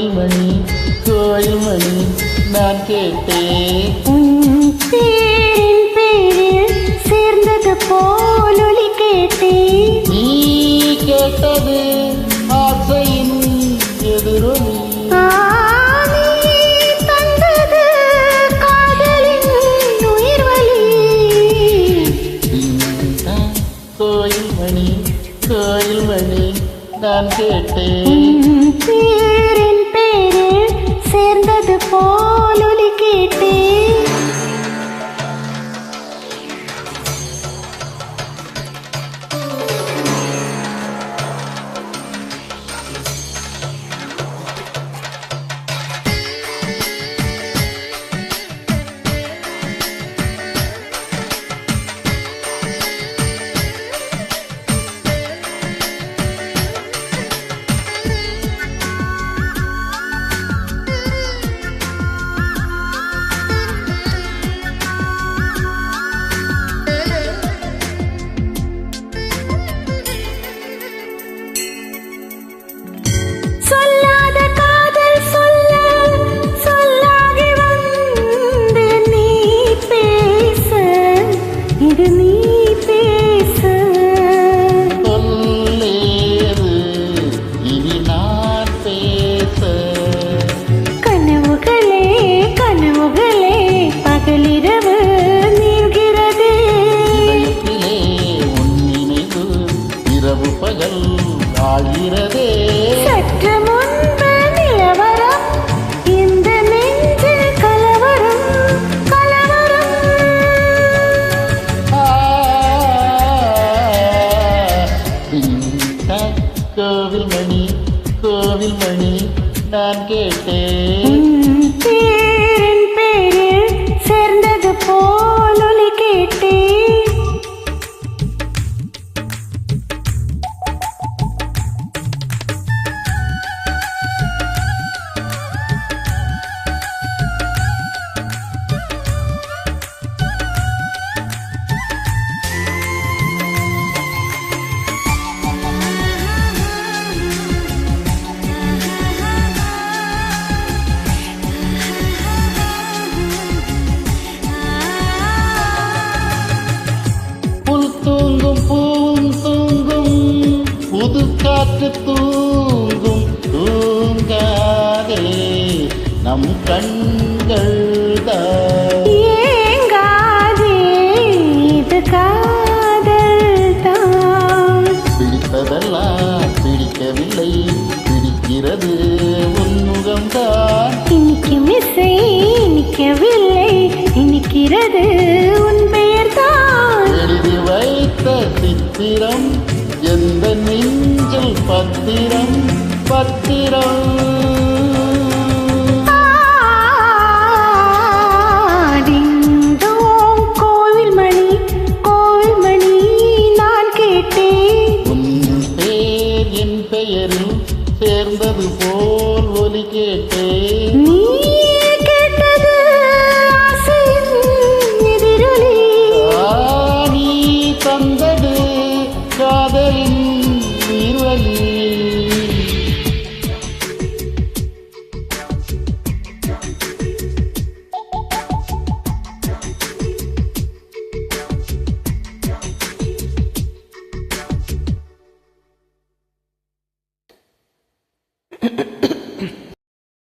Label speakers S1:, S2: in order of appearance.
S1: கோயில் மணி கோயில் மணி நான் கேட்டேன்
S2: பேரின் பேரில் சேர்ந்தது போல் ஒலி கேட்டேன்.
S1: நீ கேட்டது ஆசையின் எதிரொலி.
S2: நீ தந்தது காதலின் உயிர்வலி.
S1: கோயில் மணி கோயில் மணி நான் கேட்டேன்
S2: பேரின் பேரில் சேர்ந்தது போல் ஒலி கேட்டேன். சொல்லாத காதல் சொல்ல சொல்லாகி வந்து நீ பேச, இது நீ பேச.
S1: சொல்லேது இனி நான் பேச.
S2: கனவுகளே கனவுகளே பகலிரவு நீள்கிறது.
S1: இதயத்திலே உன் நினைவு இரவு பகல் ஆகிறதே.
S2: சற்று முன்பு நிலவரம் இந்த நெஞ்சில் கலவரம் கலவரம்.
S1: கோவில் மணி கோவில் மணி நான் கேட்டேன்
S2: பேரின் பேரில் சேர்ந்தது போல் ஒலி கேட்டேன்.
S1: புல் தூங்கும் பூவும் தூங்கும் புது காற்று தூங்கும் தூங்காதே நம் கண்கள் தான்.
S2: ஏங்காதே இது காதல் தான்.
S1: பிடித்ததெல்லாம் பிடிக்கவில்லை பிடிக்கிறது உன்முகம்தான்.
S2: இனிக்கும் இசை இனிக்கவில்லை இனிக்கிறது உன் பெயர் தான்.
S1: எழுதி வைத்த சித்திரம் எந்த நெஞ்சில் பத்திரம் பத்திரம்.
S2: டிங்டோங் கோவில் மணி நான் கேட்டேன்.
S1: உன் பேர் என் பெயரில் சேர்ந்தது போல் ஒலி கேட்டேன்.
S2: நீ